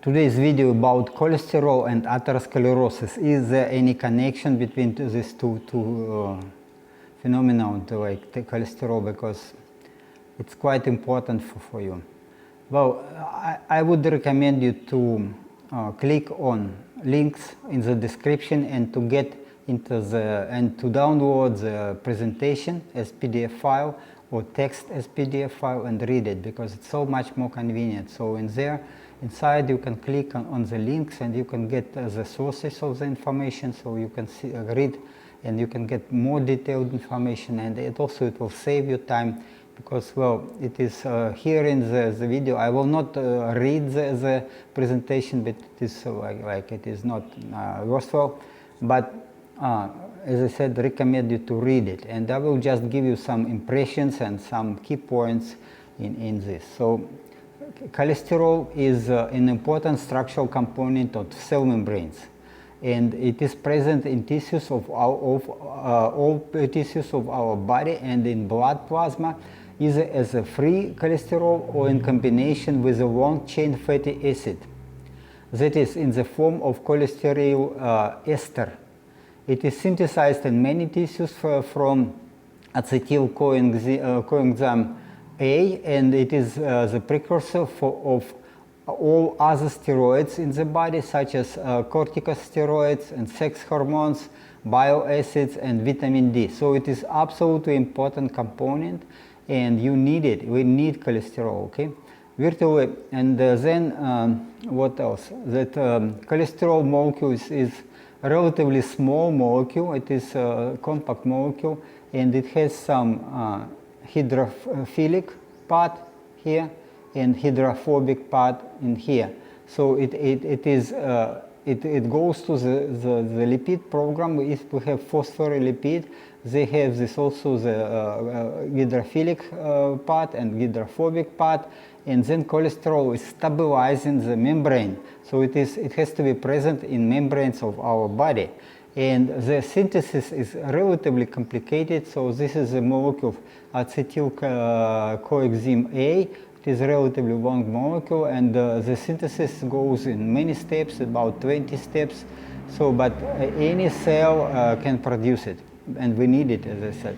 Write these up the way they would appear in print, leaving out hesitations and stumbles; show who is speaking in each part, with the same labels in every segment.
Speaker 1: Today's video about cholesterol and atherosclerosis. Is there any connection between these two phenomena, like the cholesterol, because it's quite important for you. Well, I would recommend you to click on links in the description and to get into to download the presentation as PDF file or text as PDF file and read it, because it's so much more convenient. So inside you can click on the links and you can get the sources of the information, so you can read and you can get more detailed information, and it will save you time, because, well, it is here in the video. I will not read the presentation, but it is like it is not worthwhile, but as I said, recommend you to read it, and I will just give you some impressions and some key points in this. So cholesterol is an important structural component of cell membranes, and it is present in tissues of all tissues of our body and in blood plasma, either as a free cholesterol or in combination with a long-chain fatty acid, that is in the form of cholesteryl ester. It is synthesized in many tissues from acetyl-CoA, and it is the precursor of all other steroids in the body, such as corticosteroids and sex hormones, bile acids, and vitamin D. So it is absolutely important component, and you need it. We need cholesterol, okay? Virtually, and then what else? That cholesterol molecule is a relatively small molecule. It is a compact molecule, and it has some hydrophilic part here and hydrophobic part in here. So it goes to the lipid program. If we have phospholipid, they have this also the hydrophilic part and hydrophobic part, and then cholesterol is stabilizing the membrane. So it has to be present in membranes of our body, and the synthesis is relatively complicated. So this is a molecule of acetyl-CoA. It is a relatively long molecule, and the synthesis goes in many steps, about 20 steps. So, but any cell can produce it, and we need it, as I said.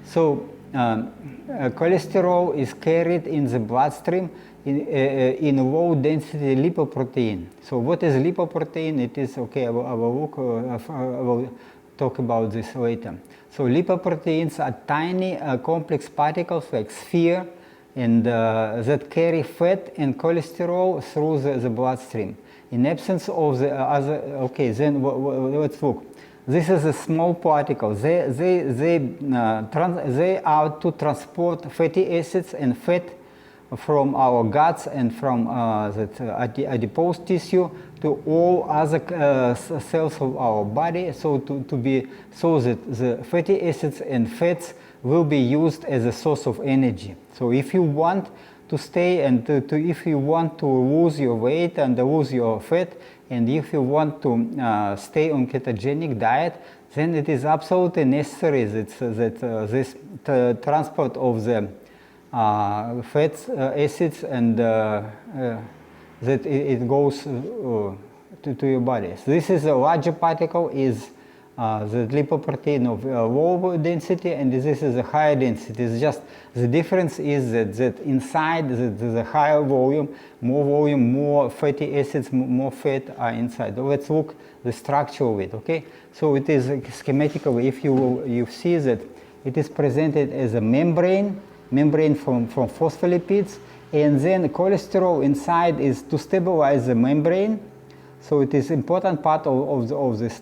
Speaker 1: So cholesterol is carried in the bloodstream in low density lipoprotein. So what is lipoprotein? It is, okay, I will talk about this later. So lipoproteins are tiny complex particles like sphere, and that carry fat and cholesterol through the bloodstream. In absence of the other, okay, then let's look. This is a small particle. They are to transport fatty acids and fat from our guts and from that adipose tissue to all other cells of our body, so that the fatty acids and fats will be used as a source of energy. So if you want to stay and if you want to lose your weight and lose your fat, and if you want to stay on ketogenic diet, then it is absolutely necessary that this transport of the fats, acids, and that it goes to your body. So this is a larger particle, is the lipoprotein of low density, and this is a higher density. It's just the difference is that inside the higher volume, more fatty acids, more fat are inside. Let's look the structure of it. Okay, so it is schematically. If you see that it is presented as a membrane from phospholipids, and then cholesterol inside is to stabilize the membrane. So it is important part of this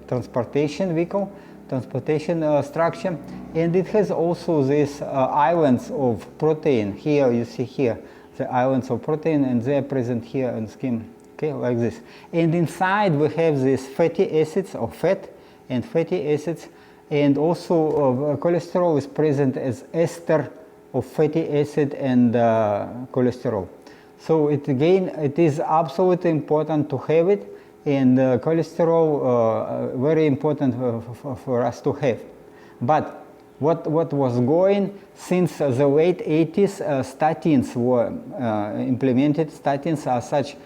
Speaker 1: transportation vehicle, transportation structure, and it has also these islands of protein. Here you see here the islands of protein, and they are present here on scheme. Okay, like this. And inside we have these fatty acids or fat and fatty acids, and also cholesterol is present as ester of fatty acid and cholesterol. So it is absolutely important to have it, and cholesterol very important for us to have. But what was going since the late 80s. Statins were implemented. Statins are such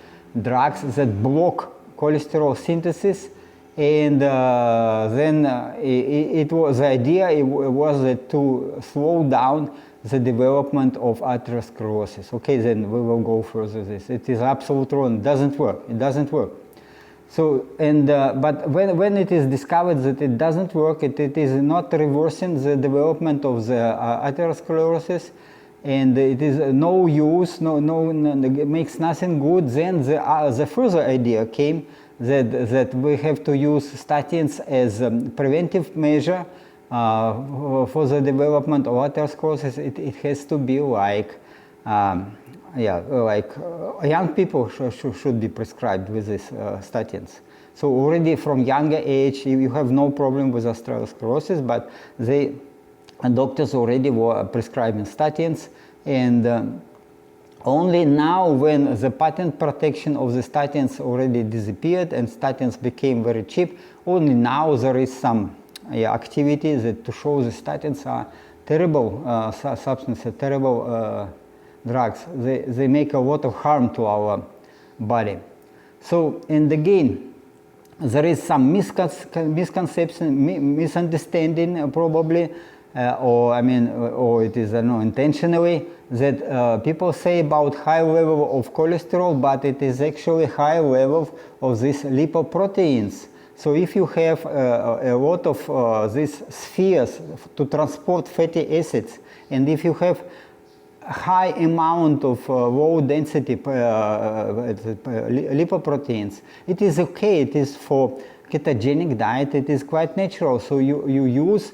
Speaker 1: drugs that block cholesterol synthesis, and then the idea was to slow down the development of atherosclerosis. Okay, then we will go further this. It is absolutely wrong. It doesn't work. It doesn't work. So, and but when it is discovered that it doesn't work, it is not reversing the development of the atherosclerosis, and it is no use, it makes nothing good. Then the further idea came that we have to use statins as a preventive measure for the development of atherosclerosis. It has to be like, young people should be prescribed with these statins. So already from younger age, you have no problem with atherosclerosis, but doctors already were prescribing statins, and only now, when the patent protection of the statins already disappeared and statins became very cheap, only now there is some activity that to show the statins are terrible substances, terrible drugs. They make a lot of harm to our body. So, and again, there is some misconception, misunderstanding probably, or it is intentionally, that people say about high level of cholesterol, but it is actually high level of these lipoproteins. So if you have a lot of these spheres to transport fatty acids, and if you have high amount of low density lipoproteins, it is okay. It is for ketogenic diet. It is quite natural. So you use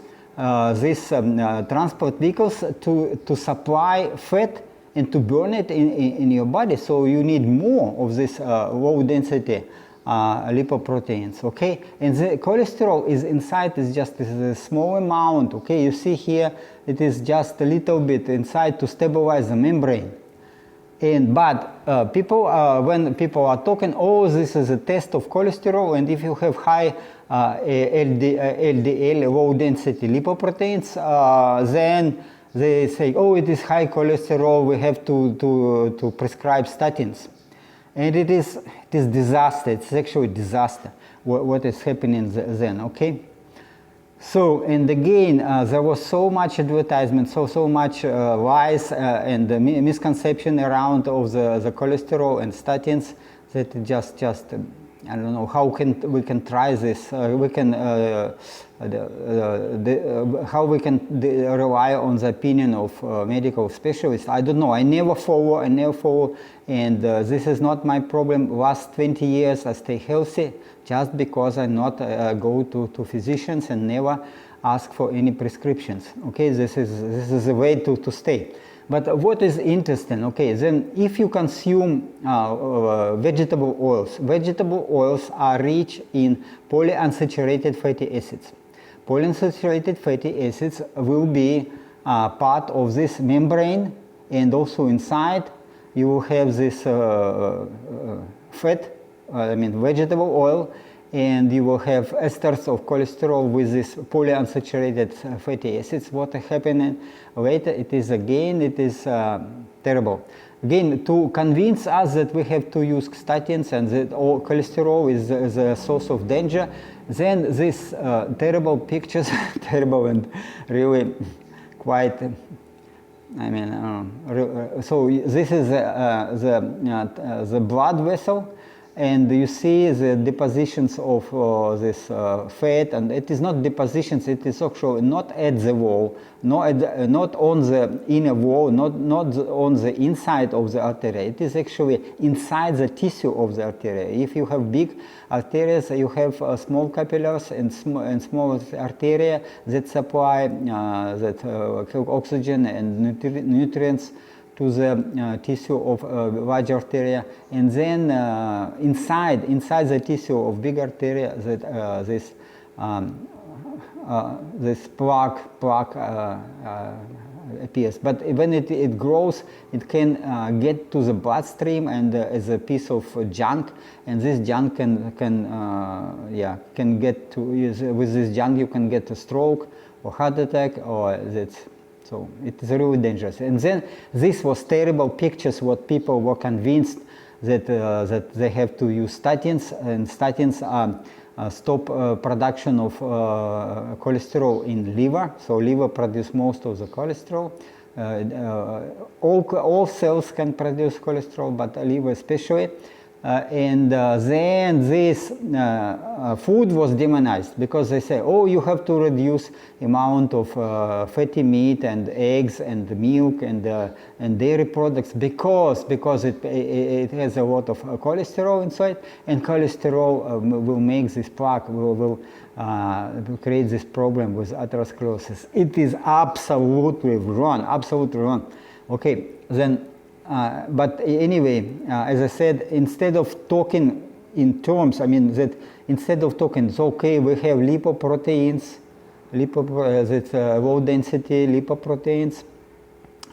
Speaker 1: these transport vehicles to supply fat and to burn it in your body. So you need more of this low density lipoproteins, okay? And the cholesterol is inside, is just a small amount, okay? You see here, it is just a little bit inside to stabilize the membrane. But people, when people are talking, oh, this is a test of cholesterol, and if you have high LDL, low density lipoproteins, then they say, oh, it is high cholesterol, we have to prescribe statins. And it is disaster. It's actually disaster what is happening then, okay? So, and again, there was so much advertisement, so much lies and misconception around of the cholesterol and statins that it just I don't know how we can try this. How we can rely on the opinion of medical specialists. I don't know. I never follow, and this is not my problem. Last 20 years, I stay healthy just because I not go to physicians and never ask for any prescriptions. Okay, this is a way to stay. But what is interesting, okay, then if you consume vegetable oils are rich in polyunsaturated fatty acids. Polyunsaturated fatty acids will be part of this membrane, and also inside you will have this fat, vegetable oil, and you will have esters of cholesterol with this polyunsaturated fatty acids. What happening later, it is terrible. Again, to convince us that we have to use statins and that all cholesterol is a source of danger, then these terrible pictures, terrible and really quite, so this is the blood vessel, and you see the depositions of this fat, and it is not depositions, it is actually not at the wall, not on the inner wall, not on the inside of the artery. It is actually inside the tissue of the artery. If you have big arteries, you have small capillaries and small arteria that supply oxygen and nutrients to the tissue of large arteria, and then inside the tissue of big arteria, that this plaque appears. But when it grows, it can get to the bloodstream and as a piece of junk, and this junk can get to, with this junk you can get a stroke or heart attack, or so it is really dangerous. And then this was terrible pictures what people were convinced that that they have to use statins, and statins stop production of cholesterol in liver. So liver produce most of the cholesterol. All cells can produce cholesterol, but liver especially. And then this food was demonized because they say, oh, you have to reduce amount of fatty meat and eggs and milk and dairy products because it has a lot of cholesterol inside, and cholesterol will make this plaque, will create this problem with atherosclerosis. It is absolutely wrong, absolutely wrong. Okay, then. But anyway, as I said, instead of talking in terms, I mean that instead of talking, it's okay, we have lipoproteins, that's low density lipoproteins,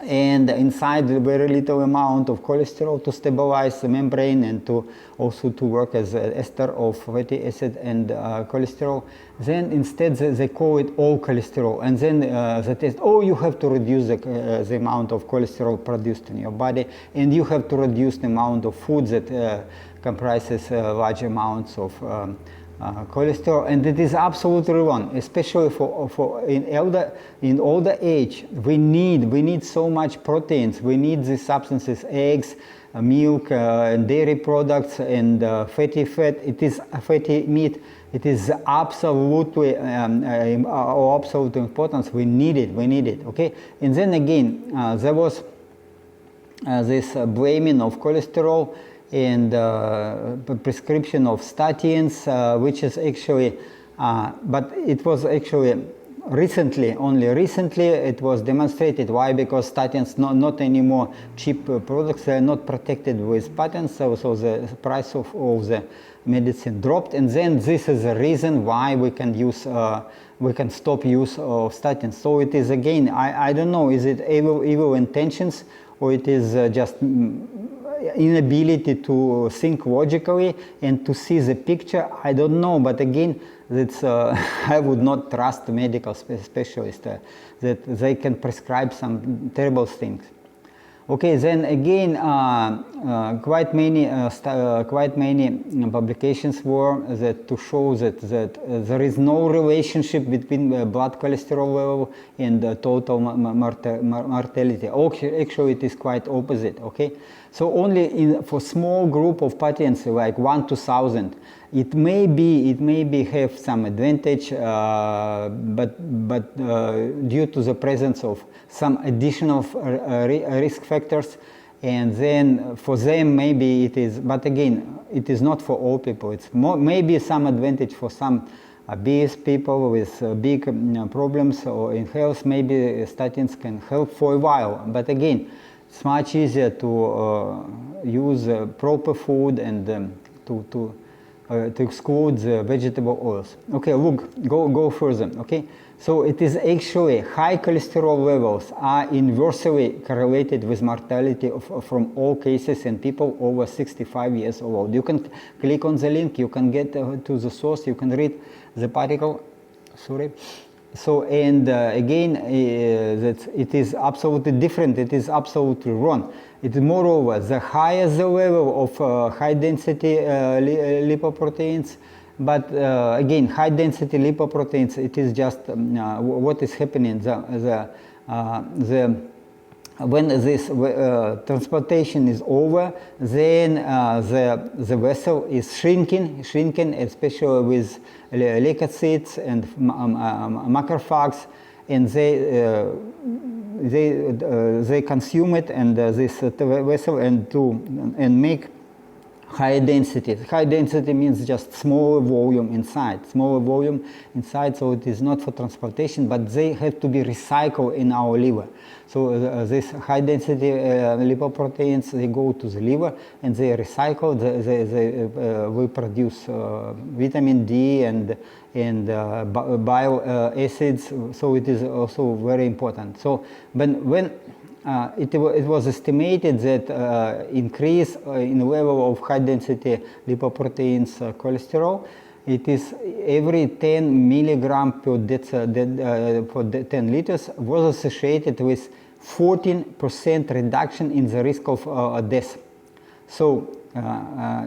Speaker 1: and inside very little amount of cholesterol to stabilize the membrane and to also to work as ester of fatty acid and cholesterol. Then instead they call it all cholesterol, and then they test, oh, you have to reduce the amount of cholesterol produced in your body, and you have to reduce the amount of food that comprises large amounts of cholesterol, and it is absolutely wrong, especially for in older age. We need so much proteins. We need these substances, eggs, milk, and dairy products, and fatty fat. It is fatty meat. It is absolutely absolute importance. We need it. We need it. Okay. And then again, there was this blaming of cholesterol and prescription of statins, which is actually, but it was actually recently, only recently it was demonstrated. Why? Because statins not anymore cheap products, they are not protected with patents, so the price of all the medicine dropped, and then this is the reason why we can use we can stop use of statins. So it is again, I don't know, is it evil intentions, or it is just inability to think logically and to see the picture? I don't know, but again, that's I would not trust medical specialists that they can prescribe some terrible things. Okay, then again, quite many publications were that to show that there is no relationship between blood cholesterol level and total mortality. Actually, it is quite opposite. Okay, so only for small group of patients, like 1 to 1,000, it may be have some advantage, but due to the presence of some additional risk factors, and then for them maybe it is, but again, it is not for all people. It's maybe some advantage for some obese people with big problems or in health. Maybe statins can help for a while, but again, it's much easier to use proper food and to exclude the vegetable oils. Okay, look, go further. Okay, so it is actually high cholesterol levels are inversely correlated with mortality from all cases in people over 65 years old. You can click on the link, you can get to the source, you can read the article. Sorry. So, and again, that it is absolutely different. It is absolutely wrong. It is moreover, the higher the level of high density lipoproteins, but again, high density lipoproteins, it is just what is happening. When this transportation is over, then the vessel is shrinking, especially with leukocytes and macrophages, and they consume it, and this vessel and make high density. High density means just smaller volume inside. Smaller volume inside, so it is not for transportation, but they have to be recycled in our liver. So this high density lipoproteins, they go to the liver and they recycle. They will produce vitamin D and bile acids. So it is also very important. So when it was estimated that increase in level of high density lipoproteins cholesterol, it is every 10 milligram per 10 liters was associated with 14% reduction in the risk of death. So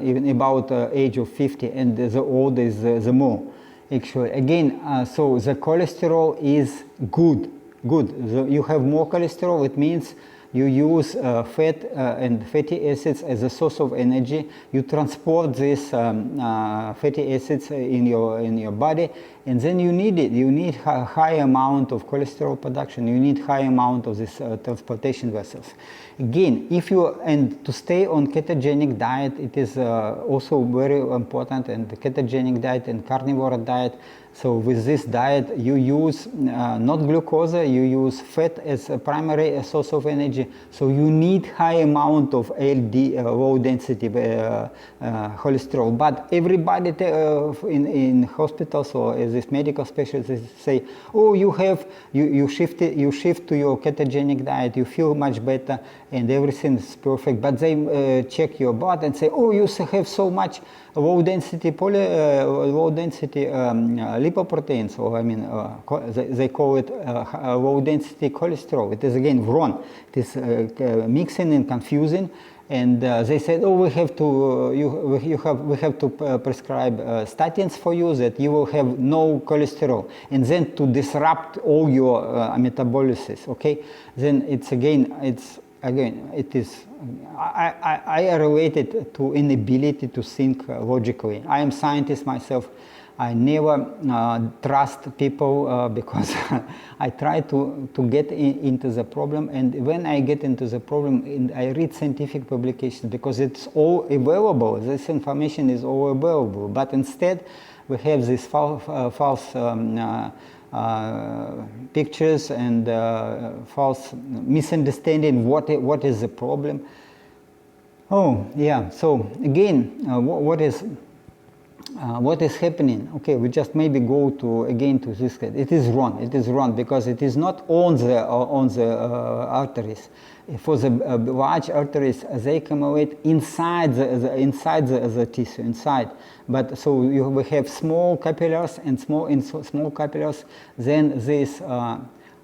Speaker 1: even about age of 50, and the older is the more. Actually, again, so the cholesterol is good. You have more cholesterol, it means you use fat and fatty acids as a source of energy. You transport these fatty acids in your body, and then you need it. You need a high amount of cholesterol production. You need high amount of these transportation vessels. Again, and to stay on ketogenic diet, it is also very important, and the ketogenic diet and carnivore diet. So with this diet, you use not glucose, you use fat as a primary source of energy. So you need high amount of LD, low density cholesterol. But everybody in hospitals or as this medical specialists say, oh, you shift to your ketogenic diet, you feel much better, and everything is perfect. But they check your blood and say, oh, you have so much low density lipoproteins, or I mean, they call it low density cholesterol. It is again wrong. It is mixing and confusing. And they said, oh, we have to prescribe statins for you, that you will have no cholesterol, and then to disrupt all your metabolism. Okay, then it is. I relate it to inability to think logically. I am a scientist myself. I never trust people because I try to get into the problem, and when I get into the problem, I read scientific publications because it's all available. This information is all available, but instead we have these false pictures and false misunderstanding what is the problem. Oh yeah, so again, what is happening? Okay, we just maybe go to this. It is wrong. It is wrong because it is not on the arteries. For the large arteries, they accumulate inside the tissue, inside. But so we have small capillaries, and small capillaries, then this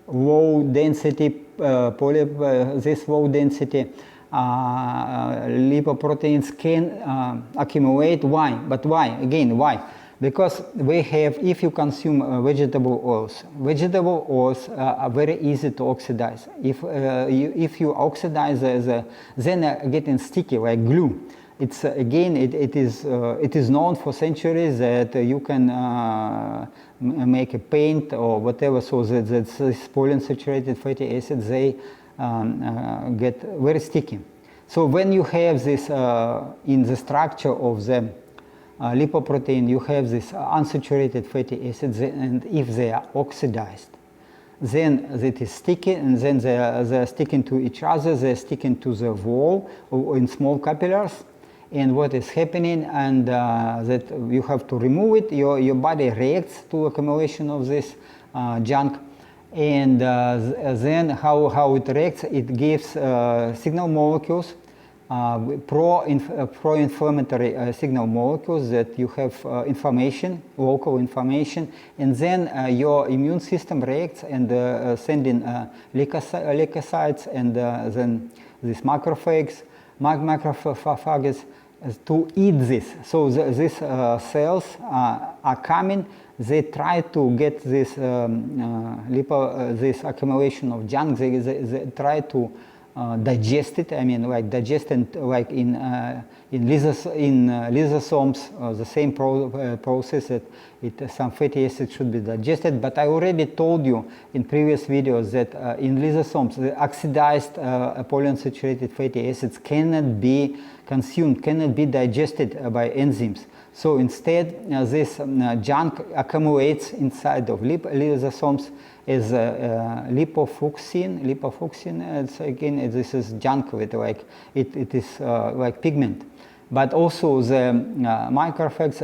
Speaker 1: low density lipoproteins can accumulate. Why? But why? Again, why? Because we have, if you consume vegetable oils are very easy to oxidize. If you oxidize then getting sticky like glue. It's again, it is known for centuries that you can make a paint or whatever, so that this polyunsaturated fatty acids, they get very sticky. So when you have this in the structure of the lipoprotein, you have this unsaturated fatty acids, and if they are oxidized, then it is sticky, and then they are sticking to each other, they are sticking to the wall or in small capillaries. And what is happening, and that you have to remove it, your body reacts to accumulation of this junk. And then how it reacts, it gives signal molecules, pro-inflammatory signal molecules, that you have inflammation, local inflammation, and then your immune system reacts and sending leukocytes and then these macrophages to eat this. So these cells are coming. They try to get this this accumulation of junk. They try to digested. I mean, like digested, like in lysosomes, the same process that some fatty acids should be digested. But I already told you in previous videos that in lysosomes, the oxidized polyunsaturated fatty acids cannot be consumed, cannot be digested by enzymes. So instead, this junk accumulates inside of lysosomes as lipofucsin. It's, again, this is junk with like it is like pigment, but also the macrophages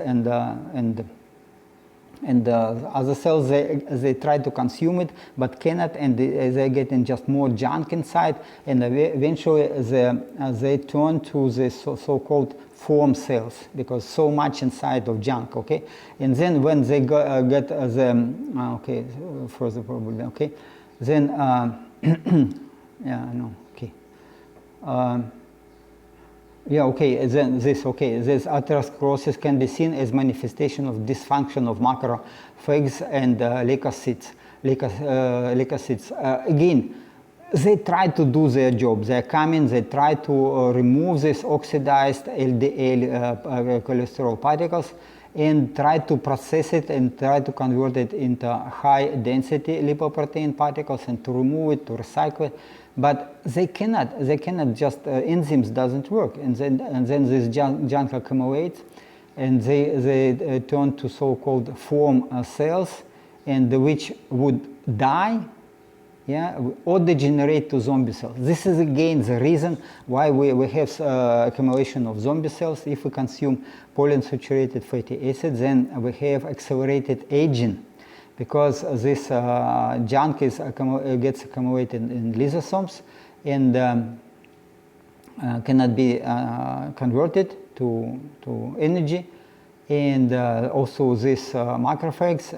Speaker 1: and other cells, they try to consume it but cannot, and they get in just more junk inside, and eventually they turn to the so-called form cells, because so much inside of junk, okay? And then when they get the okay, further probably, okay, then yeah, no, okay, yeah, okay, then this atherosclerosis can be seen as manifestation of dysfunction of macrophages and leukocytes. Again, they try to do their job. They come in, they try to remove this oxidized LDL cholesterol particles and try to process it and try to convert it into high density lipoprotein particles and to remove it, to recycle it. But they cannot just, enzymes doesn't work. And then this junk accumulates, and they turn to so-called form cells, and which would die, yeah, or degenerate to zombie cells. This is again the reason why we have accumulation of zombie cells. If we consume polyunsaturated fatty acids, then we have accelerated aging, because this junk gets accumulated in lysosomes and cannot be converted to energy. And also these macrophages,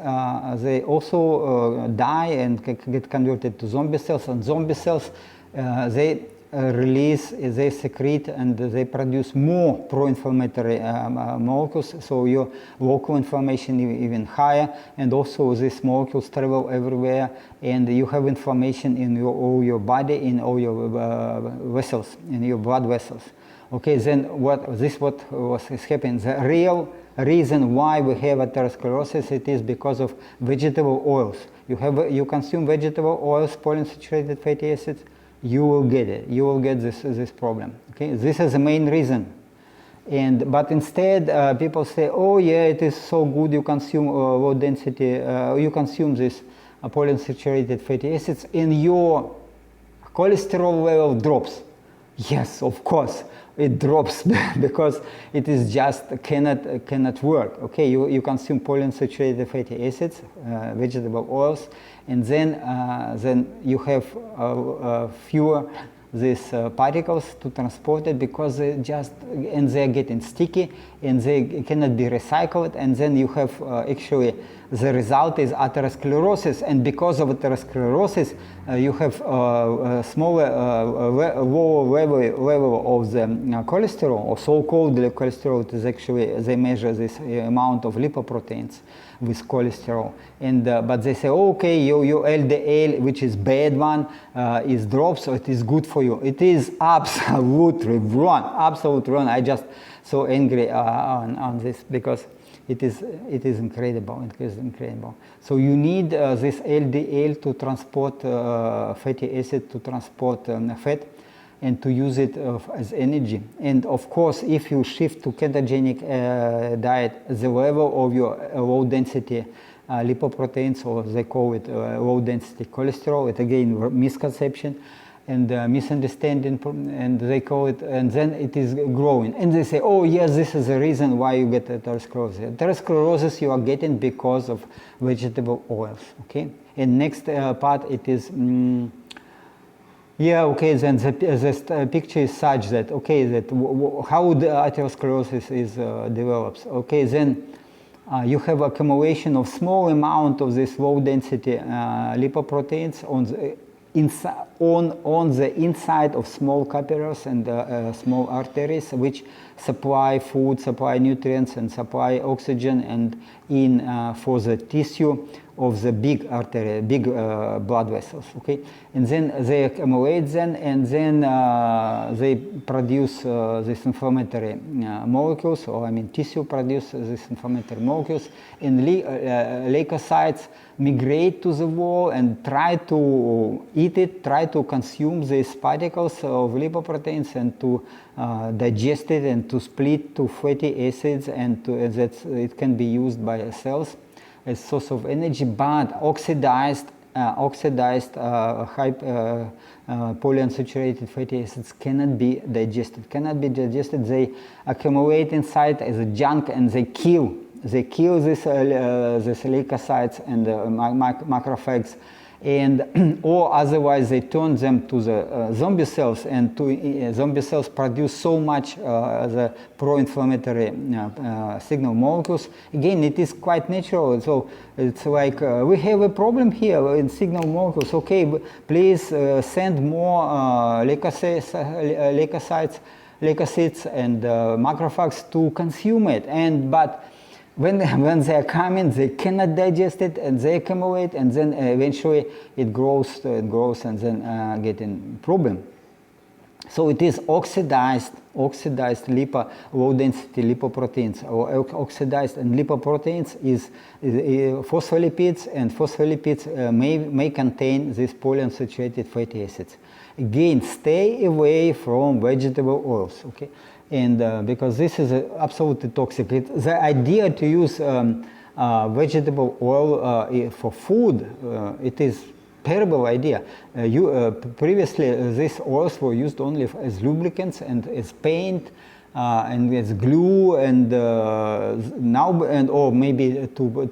Speaker 1: they also die and get converted to zombie cells. And zombie cells, they they secrete and they produce more pro-inflammatory molecules, so your local inflammation even higher, and also these molecules travel everywhere, and you have inflammation in all your body, in all your vessels, in your blood vessels. Okay, then what is happening? The real reason why we have atherosclerosis, it is because of vegetable oils. You consume vegetable oils, polyunsaturated fatty acids, you will get it. You will get this problem. Okay, this is the main reason. But instead, people say, "Oh yeah, it is so good. You consume low density. You consume this polyunsaturated fatty acids, and your cholesterol level drops." Yes, of course, it drops because it is just cannot work. Okay, you consume polyunsaturated fatty acids, vegetable oils, and then you have fewer these particles to transport it, because they are getting sticky and they cannot be recycled, and then you have actually the result is atherosclerosis, and because of atherosclerosis you have smaller lower level of the cholesterol, or so-called cholesterol. It is actually, they measure this amount of lipoproteins with cholesterol, and but they say, okay, your LDL, which is bad one, is dropped, so it is good for you. It is absolutely wrong, absolutely wrong. I just so angry on this, because it is incredible. It is incredible. So you need this LDL to transport fatty acid, to transport fat, and to use it as energy. And of course, if you shift to ketogenic diet, the level of your low density lipoproteins, or they call it low density cholesterol, it again misconception and misunderstanding, and they call it, and then it is growing, and they say, oh yes, this is the reason why you get atherosclerosis. Atherosclerosis you are getting because of vegetable oils. Okay, and next part, it is yeah, okay, then the picture is such that, okay, that how the atherosclerosis is develops. Okay, then you have accumulation of small amount of this low density lipoproteins on the inside of small capillaries and small arteries, which supply food, supply nutrients, and supply oxygen, and for the tissue of the big artery, big blood vessels, okay? And then they accumulate then, and then they produce these inflammatory molecules, or I mean tissue produce these inflammatory molecules, and leukocytes migrate to the wall and try to eat it, try to consume these particles of lipoproteins and to digest it and to split to fatty acids, and that it can be used by cells as source of energy, but oxidized high polyunsaturated fatty acids cannot be digested. They accumulate inside as a junk, and they kill these leukocytes and macrophages, and or otherwise they turn them to the zombie cells, and zombie cells produce so much the pro-inflammatory signal molecules. Again, it is quite natural, so it's like we have a problem here in signal molecules. Okay, please send more leukocytes and macrophages to consume it, but when they are coming, they cannot digest it, and they accumulate, and then eventually it grows and then get in problem. So it is oxidized low density lipoproteins, or oxidized, and lipoproteins is phospholipids, and phospholipids may contain these polyunsaturated fatty acids. Again, stay away from vegetable oils, okay? And because this is absolutely toxic. The idea to use vegetable oil for food, it is terrible idea. Previously, these oils were used only as lubricants and as paint and as glue, and now or maybe to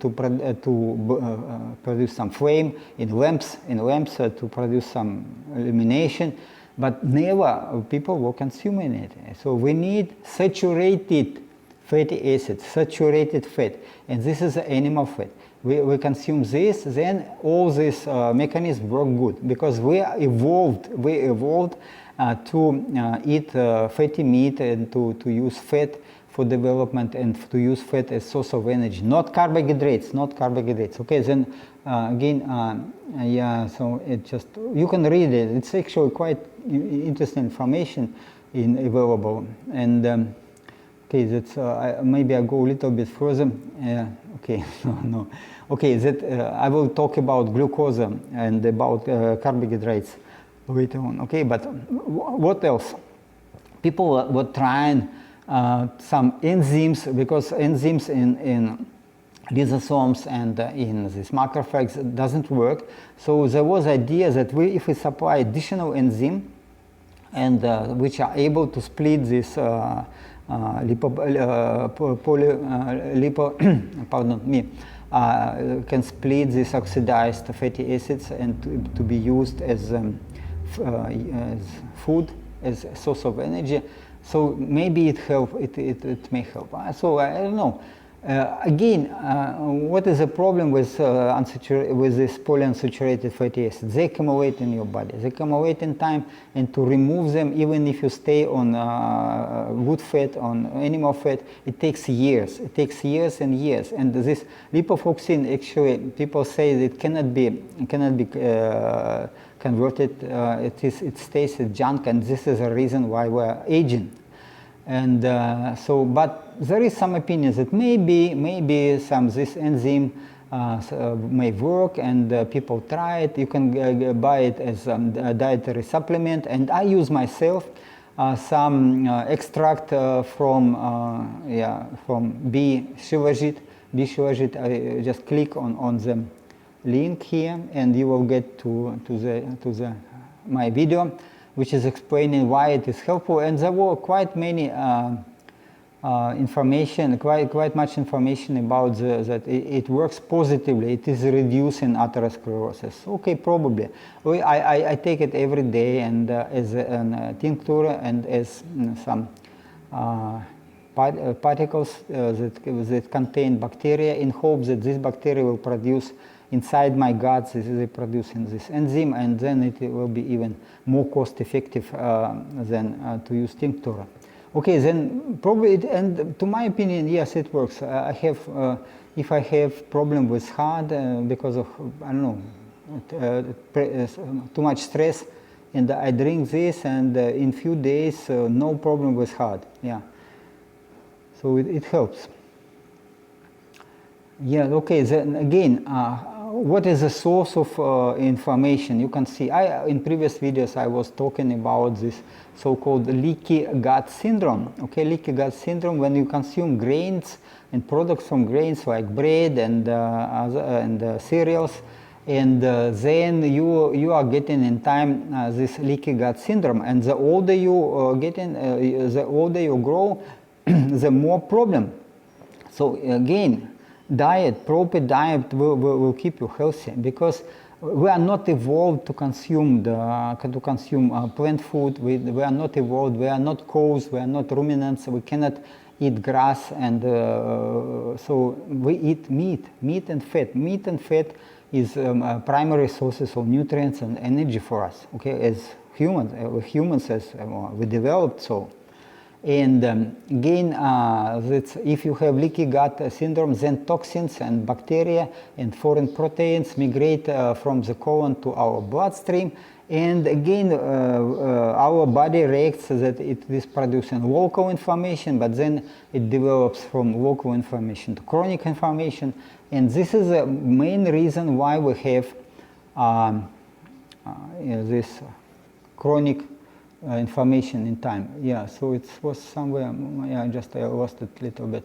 Speaker 1: produce some flame in lamps to produce some illumination. But never people were consuming it. So we need saturated fatty acids, saturated fat, and this is animal fat. We consume this, then all these mechanisms work good, because we evolved to eat fatty meat and to use fat for development and to use fat as source of energy, not carbohydrates. Okay, then again, yeah, so it just, you can read it. It's actually quite interesting information available. And okay, that's maybe I go a little bit further. Okay, no. Okay, that I will talk about glucose and about carbohydrates later on. Okay, but what else? People were trying some enzymes, because enzymes in lysosomes and in these macrophages doesn't work. So there was idea that if we supply additional enzyme, and which are able to split this can split these oxidized fatty acids and to be used as food, as a source of energy. So maybe it may help. So I don't know. Again, what is the problem with this polyunsaturated fatty acids? They accumulate in your body. They accumulate in time, and to remove them, even if you stay on good fat, on animal fat, it takes years. It takes years and years. And this lipofuscin, actually, people say that it cannot be converted. It stays as junk, and this is a reason why we're aging. And but there is some opinions that maybe this enzyme may work, and people try it. You can buy it as a dietary supplement, and I use myself some extract from bee shilajit. I just click on the link here, and you will get to my video, which is explaining why it is helpful. And there were quite many information, quite much information about that it works positively. It is reducing atherosclerosis. Okay, probably. I take it every day, and as a tincture, and as some particles that contain bacteria, in hopes that this bacteria will produce inside my guts, they produce this enzyme, and then it will be even more cost effective than to use tincture. Okay, then probably, and to my opinion, yes, it works. I have, if I have problem with heart because of, I don't know, too much stress, and I drink this, and in few days, no problem with heart. Yeah. So it helps. Yeah. Okay. Then again, what is the source of inflammation? You can see, in previous videos I was talking about this so-called leaky gut syndrome. Okay, leaky gut syndrome, when you consume grains and products from grains like bread and cereals, and then you are getting in time this leaky gut syndrome, and the older you the older you grow, the more problem. So again, diet, proper diet will keep you healthy, because we are not evolved to consume plant food. We are not evolved. We are not cows. We are not ruminants. We cannot eat grass, and so we eat meat and fat. Meat and fat is primary sources of nutrients and energy for us. Okay, as humans, as we developed so. And again, if you have leaky gut syndrome, then toxins and bacteria and foreign proteins migrate from the colon to our bloodstream. And again, our body reacts that it is producing local inflammation, but then it develops from local inflammation to chronic inflammation. And this is the main reason why we have this chronic inflammation in time. Yeah, so it was somewhere, yeah, I lost it a little bit.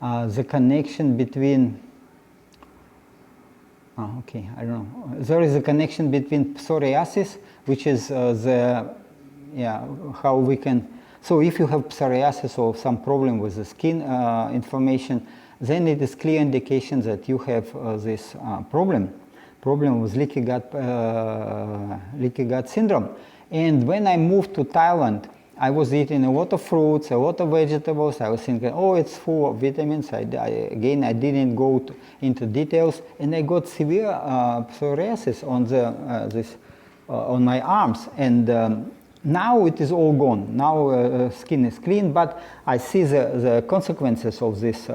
Speaker 1: The connection between, okay, I don't know. There is a connection between psoriasis, which is how we can, so if you have psoriasis or some problem with the skin inflammation, then it is clear indication that you have this problem with leaky gut syndrome. And when I moved to Thailand, I was eating a lot of fruits, a lot of vegetables. I was thinking, oh, it's full of vitamins. I didn't go into details, and I got severe psoriasis on my arms. And now it is all gone. Now skin is clean, but I see the consequences of this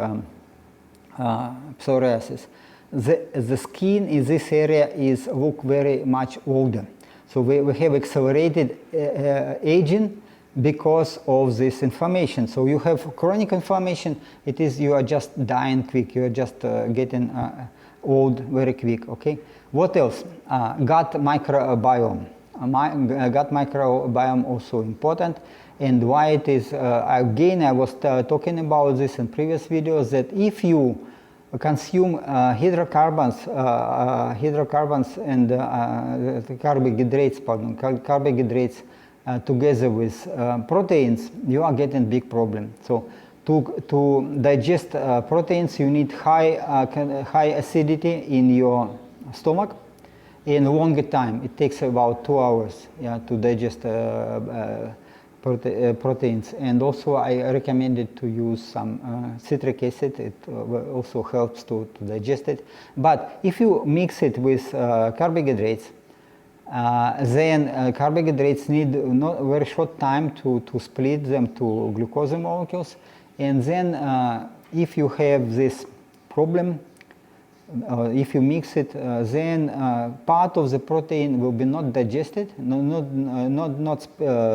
Speaker 1: psoriasis. The skin in this area look very much older. So we have accelerated aging because of this inflammation. So you have chronic inflammation, you are just dying quick, you are just getting old very quick, okay? What else? Gut microbiome. Gut microbiome also important. And why it is, again, I was talking about this in previous videos, that if you consume hydrocarbons and carbohydrates together with proteins, you are getting big problem. So to digest proteins, you need high acidity in your stomach in a longer time. It takes about 2 hours, yeah, to digest proteins. And also I recommended to use some citric acid. It also helps to digest it. But if you mix it with carbohydrates, then carbohydrates need not very short time to split them to glucose molecules. And then if you have this problem, if you mix it, then part of the protein will be not digested, not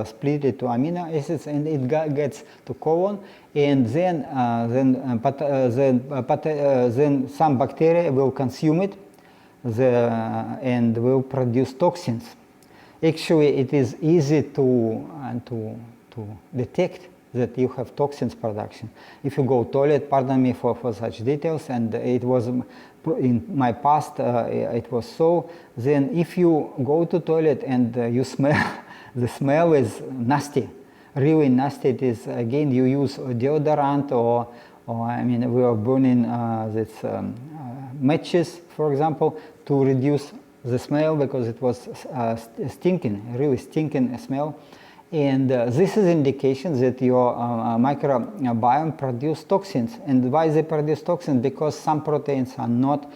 Speaker 1: split it to amino acids, and it gets to colon, and then some bacteria will consume it, and will produce toxins. Actually, it is easy to detect that you have toxins production. If you go toilet, pardon me for such details, and it was in my past, it was so, then if you go to toilet and you smell, the smell is nasty, really nasty. It is, again, you use deodorant or I mean, we are burning matches, for example, to reduce the smell, because it was stinking, really stinking smell. And this is indication that your microbiome produce toxins. And why they produce toxins? Because some proteins are not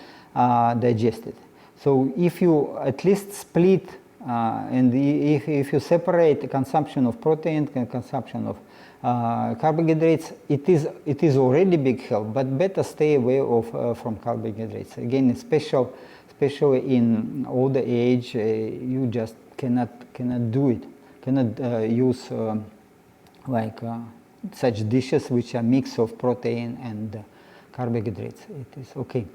Speaker 1: digested. So if you at least split and if you separate the consumption of protein and consumption of carbohydrates, it is already big help, but better stay away from carbohydrates. Again, especially in older age, you just cannot do it. Cannot use such dishes which are mix of protein and carbohydrates. It is okay.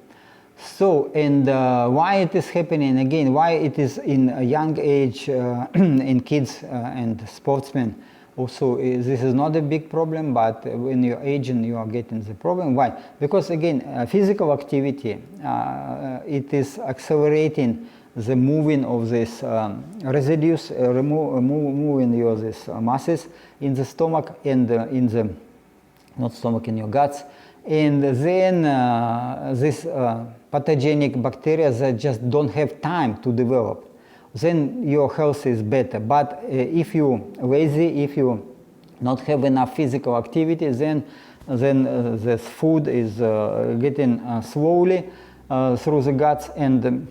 Speaker 1: So, and why it is happening again? Why it is in a young age in kids and sportsmen? Also, this is not a big problem, but when you're aging, you are getting the problem. Why? Because again, physical activity, it is accelerating the moving of these residues, moving your these masses in the stomach and in the, not stomach, in your guts. And then these pathogenic bacteria that just don't have time to develop. Then your health is better. But if you lazy, if you not have enough physical activity, then this food is getting slowly through the guts, and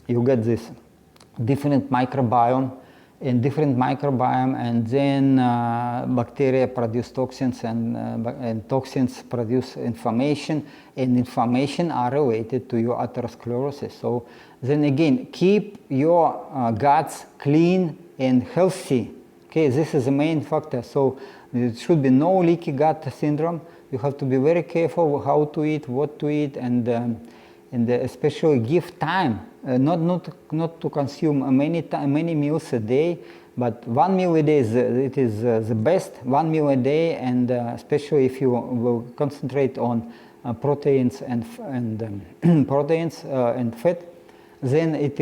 Speaker 1: you get this different microbiome, and then bacteria produce toxins, and toxins produce inflammation, and inflammation are related to your atherosclerosis. So then again, keep your guts clean and healthy. Okay, this is the main factor. So there should be no leaky gut syndrome. You have to be very careful how to eat, what to eat, and especially give time. Not to consume many meals a day, but 1 meal a day is the best. 1 meal a day, and especially if you will concentrate on proteins and proteins and fat, then it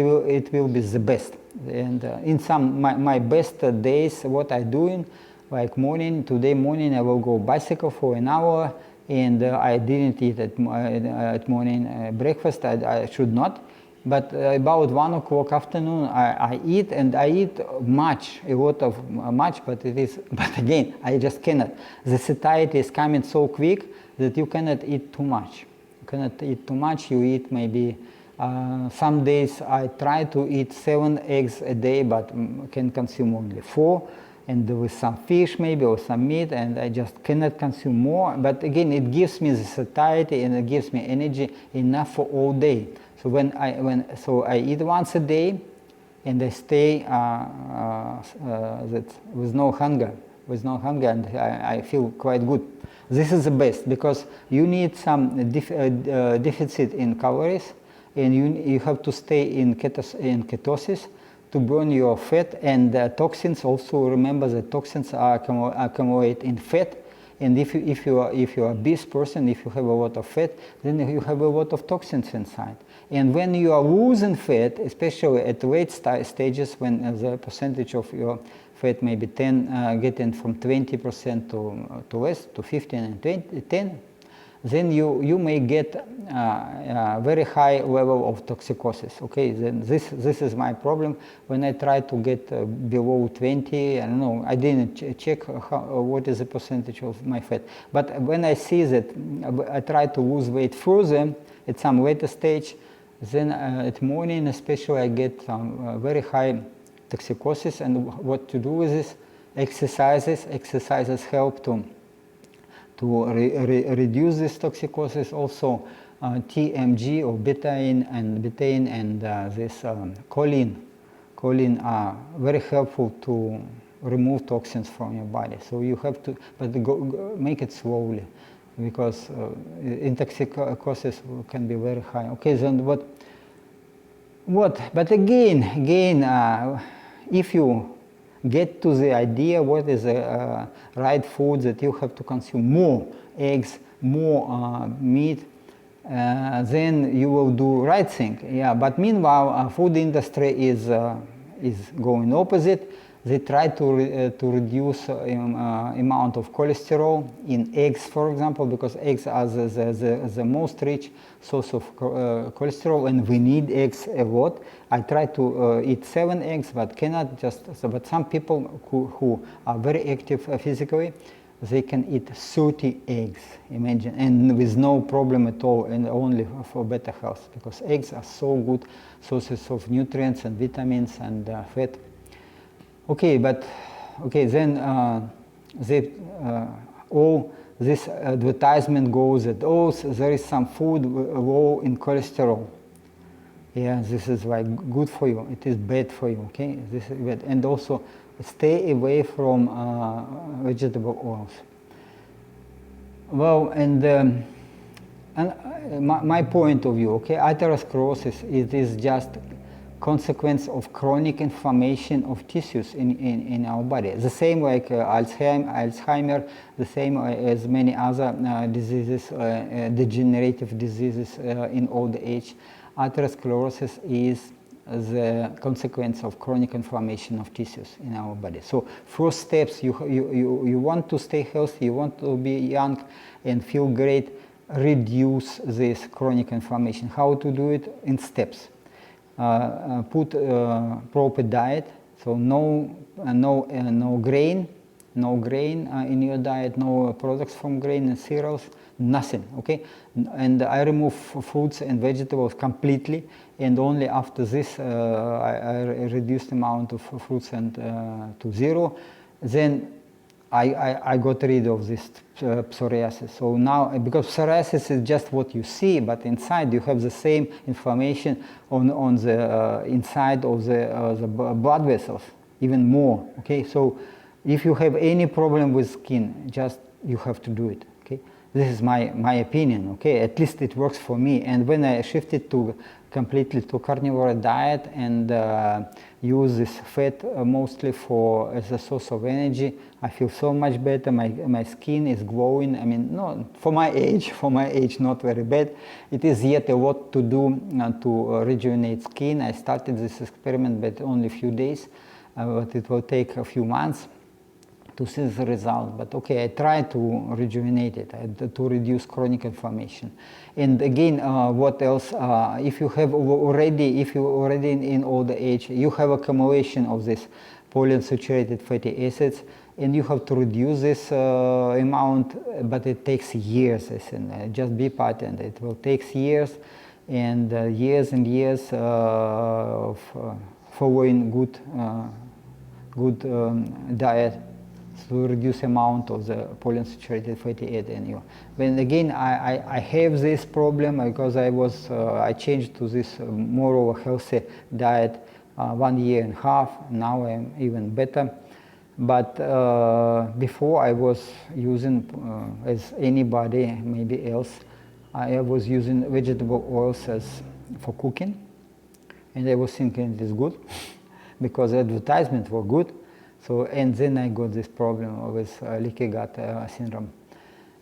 Speaker 1: will be the best. And in some my best days, what I doing, like today morning I will go bicycle for an hour, and I didn't eat at morning breakfast. I should not. But about 1 o'clock afternoon, I eat, and I eat much, but again, I just cannot. The satiety is coming so quick that you cannot eat too much. You cannot eat too much. You eat maybe, some days I try to eat 7 eggs a day, but can consume only 4, and with some fish maybe, or some meat, and I just cannot consume more. But again, it gives me the satiety, and it gives me energy enough for all day. So I eat once a day, and I stay with no hunger, and I feel quite good. This is the best, because you need some deficit in calories, and you have to stay in ketosis to burn your fat, and toxins. Also remember that toxins are accumulate in fat. And if you are a obese person, if you have a lot of fat, then you have a lot of toxins inside. And when you are losing fat, especially at late stages, when the percentage of your fat may be getting from 20% to less, to 15 and 10, then you may get a very high level of toxicosis. Okay, then this is my problem. When I try to get below 20, I don't know, I didn't check what is the percentage of my fat. But when I see that I try to lose weight further at some later stage, then at morning especially I get some very high toxicosis. And what to do with this? Exercises help to reduce this toxicosis. Also TMG or betaine and this choline are very helpful to remove toxins from your body. So you have to, but make it slowly, because intoxicosis can be very high. Okay, then what? But again, if you get to the idea what is the right food, that you have to consume more eggs, more meat, then you will do right thing. Yeah, but meanwhile, food industry is going opposite. They try to reduce amount of cholesterol in eggs, for example, because eggs are the most rich source of cholesterol, and we need eggs a lot. I try to eat 7 eggs, but cannot just. But some people who are very active physically, they can eat 30 eggs. Imagine, and with no problem at all, and only for better health, because eggs are so good sources of nutrients and vitamins and fat. Okay, then all this advertisement goes that, oh, there is some food low in cholesterol. Yeah, this is like good for you. It is bad for you. Okay, this is bad. And also stay away from vegetable oils. Well, and my point of view, okay, atherosclerosis, it is just consequence of chronic inflammation of tissues in our body. The same like Alzheimer, the same as many other diseases, degenerative diseases in old age. Atherosclerosis is the consequence of chronic inflammation of tissues in our body. So first steps, you want to stay healthy, you want to be young and feel great, reduce this chronic inflammation. How to do it? In steps. Put proper diet, so no grain in your diet, no products from grain and cereals, nothing, okay? And I remove fruits and vegetables completely, and only after this I reduced the amount of fruits and to zero. Then I got rid of this psoriasis. So now, because psoriasis is just what you see, but inside you have the same inflammation on the inside of the blood vessels, even more. Okay, so if you have any problem with skin, just you have to do it. Okay, this is my opinion. Okay, at least it works for me. And when I shifted completely to carnivore diet and use this fat mostly as a source of energy, I feel so much better. My skin is glowing. I mean, no, for my age, not very bad. It is yet a lot to do to rejuvenate skin. I started this experiment, but only a few days, but it will take a few months to see the result. But okay, I try to rejuvenate it, to reduce chronic inflammation. And again, what else? If you already in old age, you have accumulation of this polyunsaturated fatty acids, and you have to reduce this amount, but it takes years. Just be patient. It will take years and years of following good diet to reduce amount of the polyunsaturated fatty acid in you. When again I have this problem because I changed to this more of a healthy diet 1.5 years. Now I'm even better. But before I was using, as anybody maybe else, I was using vegetable oils for cooking, and I was thinking it is good because advertisements were good. So, and then I got this problem with leaky gut syndrome.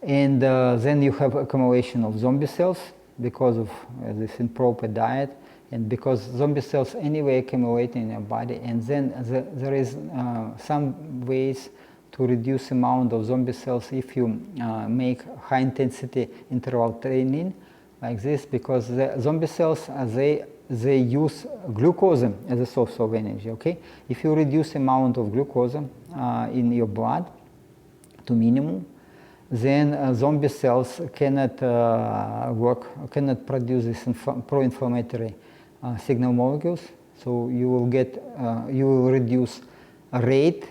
Speaker 1: And then you have accumulation of zombie cells because of this improper diet, and because zombie cells anyway accumulate in your body. And then there is some ways to reduce amount of zombie cells if you make high intensity interval training like this, because the zombie cells they use glucose as a source of energy. Okay, if you reduce amount of glucose in your blood to minimum, then zombie cells cannot produce this pro-inflammatory signal molecules. So you will reduce rate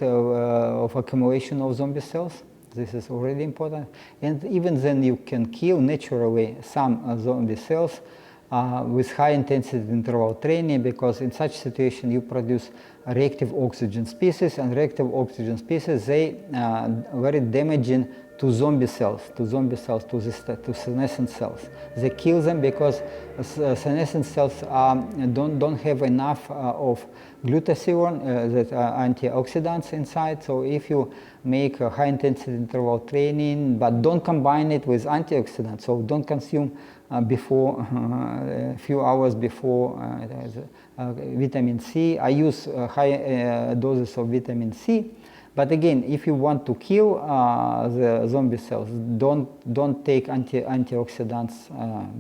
Speaker 1: of accumulation of zombie cells. This is already important, and even then you can kill naturally some zombie cells with high intensity interval training, because in such situation you produce reactive oxygen species, and reactive oxygen species, they very damaging to zombie cells, to senescent cells. They kill them because senescent cells don't have enough of glutathione, that are antioxidants inside. So if you make a high intensity interval training, but don't combine it with antioxidants, so don't consume before a few hours before vitamin C. I use high doses of vitamin C. But again, if you want to kill the zombie cells, don't take antioxidants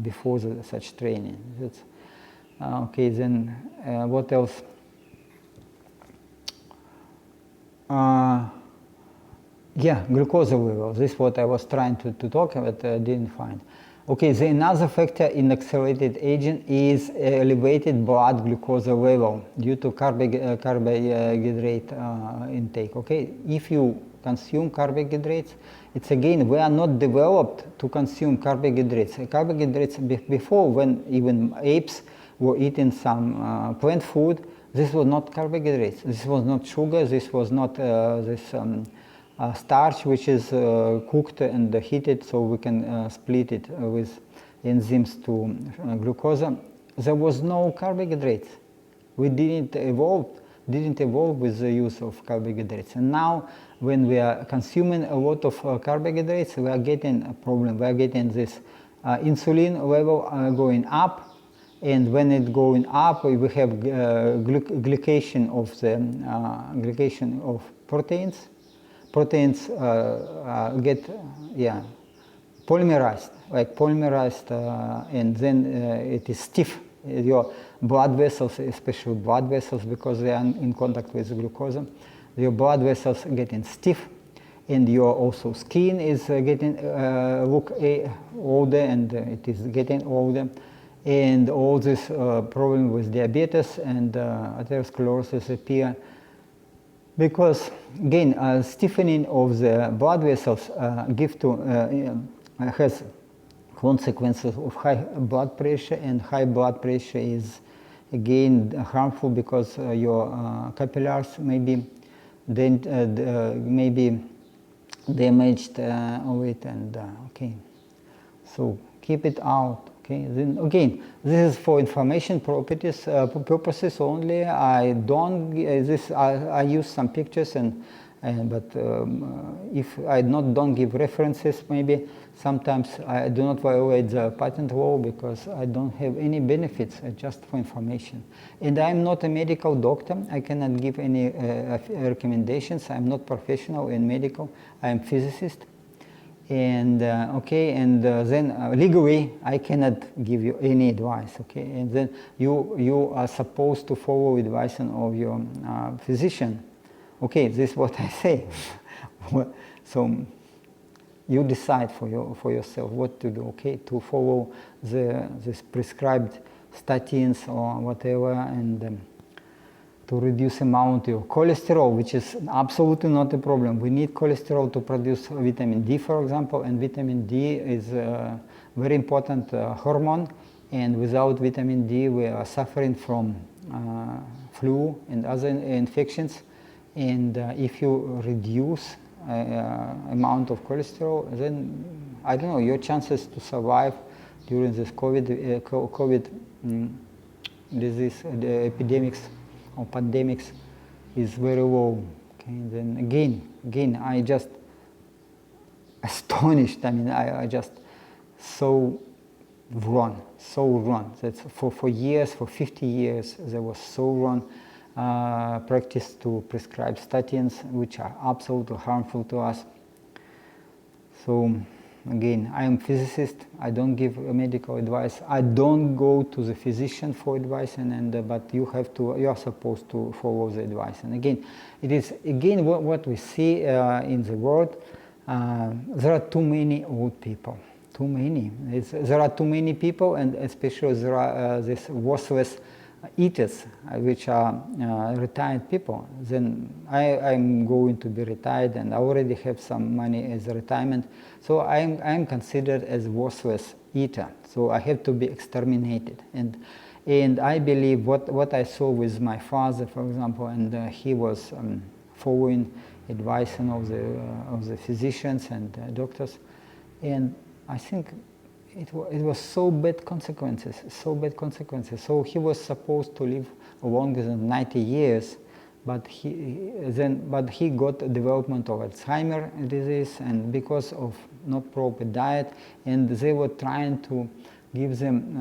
Speaker 1: before such training. That's, okay, then what else? Yeah, glucose level. This is what I was trying to talk about, didn't find. Okay, the another factor in accelerated aging is elevated blood glucose level due to carbohydrate intake. Okay, if you consume carbohydrates. It's again, we are not developed to consume carbohydrates. Carbohydrates before, when even apes were eating some plant food, this was not carbohydrates. This was not sugar. This was not starch, which is cooked and heated, so we can split it with enzymes to glucose. There was no carbohydrates. We didn't evolve with the use of carbohydrates. And now, when we are consuming a lot of carbohydrates, we are getting a problem. We are getting this insulin level going up. And when it's going up, we have glycation of proteins. Proteins get polymerized, and then it is stiff. Your blood vessels, especially blood vessels, because they are in contact with glucose, your blood vessels getting stiff, and your also skin is getting look older, and it is getting older. And all this problem with diabetes and atherosclerosis appear because, again, stiffening of the blood vessels has consequences of high blood pressure, and high blood pressure is again harmful because your capillaries may be damaged of it, and okay, so keep it out. Okay, then again, this is for information purposes only. I don't I use some pictures but if I don't give references, maybe sometimes I do not violate the patent law because I don't have any benefits, just for information. And I'm not a medical doctor. I cannot give any recommendations. I'm not professional in medical. I'm physicist. And then legally I cannot give you any advice, okay? And then you are supposed to follow advice of your physician. Okay, this is what I say. So you decide for yourself what to do, okay? To follow this prescribed statins or whatever, and to reduce amount of cholesterol, which is absolutely not a problem. We need cholesterol to produce vitamin D, for example, and vitamin D is a very important hormone, and without vitamin D we are suffering from flu and other infections. And if you reduce amount of cholesterol, then, I don't know, your chances to survive during this COVID disease, the epidemics or pandemics is very low. Okay, then again, I just astonished. I mean, I just so wrong. That's for years, for 50 years, there was so wrong practice to prescribe statins, which are absolutely harmful to us. So again, I am a physicist. I don't give medical advice. I don't go to the physician for advice, but you are supposed to follow the advice. And again, it is what we see in the world. There are too many old people. Too many. There are too many people, and especially there are these worthless eaters, which are retired people. Then I'm going to be retired, and I already have some money as a retirement. So I'm considered as worthless eater. So I have to be exterminated. And I believe what I saw with my father, for example, and he was following advice of the physicians and doctors, and I think it was so bad consequences. So he was supposed to live longer than 90 years, but he got development of Alzheimer's disease, and because of not proper diet, and they were trying to give them,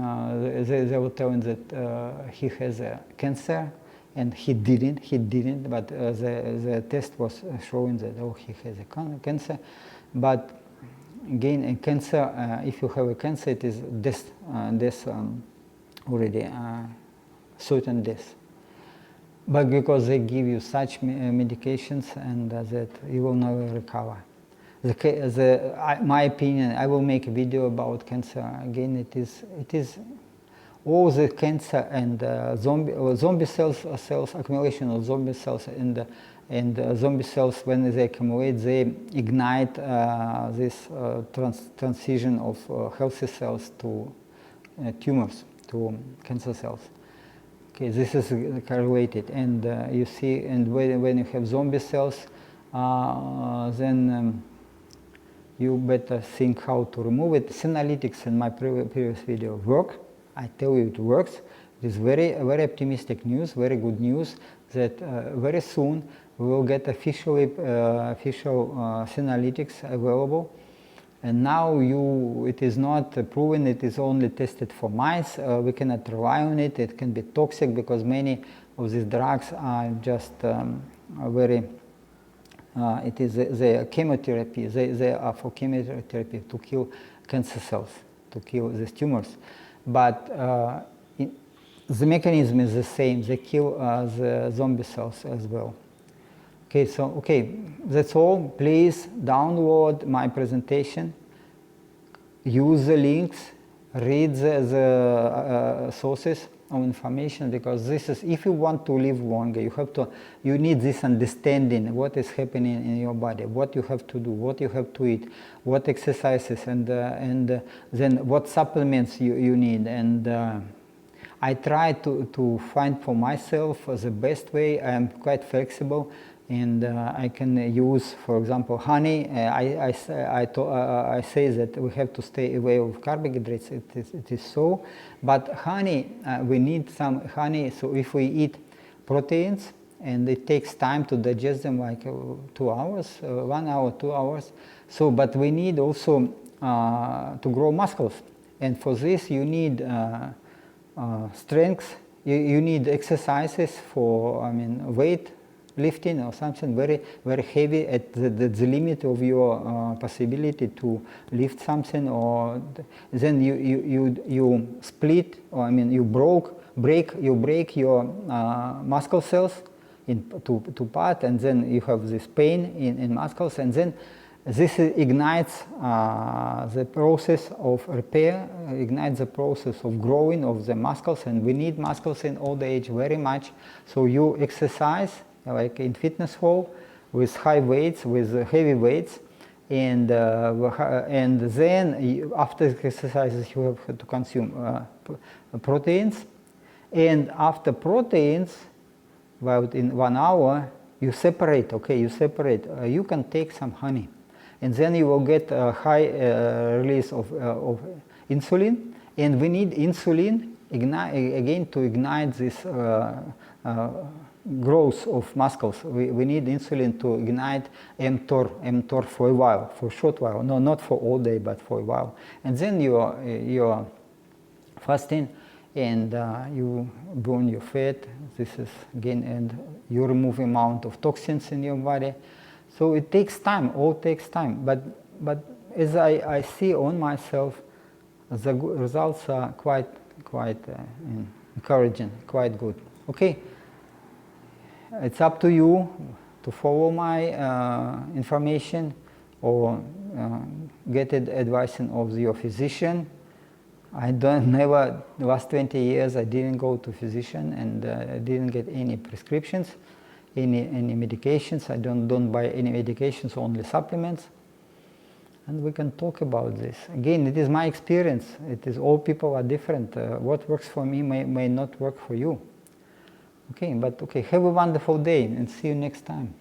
Speaker 1: they were telling that he has a cancer, and he didn't, but the test was showing that, he has a cancer, but again, in cancer, if you have a cancer, it is death already, certain death. But because they give you such medications, and that you will never recover. My opinion, I will make a video about cancer. Again, it is all the cancer and zombie cells, accumulation of zombie cells, and And zombie cells, when they accumulate, they ignite this transition of healthy cells to tumors, to cancer cells. Okay, this is correlated, and you see, and when you have zombie cells, then you better think how to remove it. Senolytics in my previous video work. I tell you it works. It is very optimistic news, very good news that very soon we will get official senolytics available. And now it is not proven, it is only tested for mice. We cannot rely on it. It can be toxic because many of these drugs are just they are chemotherapy. They are for chemotherapy to kill cancer cells, to kill these tumors. But the mechanism is the same. They kill the zombie cells as well. Okay, so that's all. Please download my presentation, use the links, read the sources of information, because this is, if you want to live longer, you need this understanding what is happening in your body, what you have to do, what you have to eat, what exercises, and then what supplements you need. And I try to find for myself the best way. I am quite flexible. And I can use, for example, honey. I say that we have to stay away from carbohydrates. It is so, but honey, we need some honey. So if we eat proteins, and it takes time to digest them, like 2 hours, 1 hour, 2 hours. So, but we need also to grow muscles, and for this you need strength. You need exercises for, weight lifting or something very heavy at the limit of your possibility to lift something, or then you split, or you break your muscle cells into parts, and then you have this pain in muscles, and then this ignites the process of repair, ignites the process of growing of the muscles, and we need muscles in old age very much. So you exercise like in fitness hall with high weights, with heavy weights, and then after exercises you have to consume proteins, and after proteins, about in 1 hour, you separate. You can take some honey, and then you will get a high release of insulin, and we need insulin again to ignite this growth of muscles. We need insulin to ignite mTOR for a while, for a short while, no, not for all day, but for a while. And then you're fasting, and you burn your fat. This is again, and you remove amount of toxins in your body. So it takes time, all takes time. But as I see on myself, the results are quite encouraging, quite good. Okay. It's up to you to follow my information, or get advice of your physician. The last 20 years I didn't go to physician, and I didn't get any prescriptions, any medications. I don't buy any medications, only supplements. And we can talk about this. Again, it is my experience. It is, all people are different. What works for me may not work for you. Okay, have a wonderful day, and see you next time.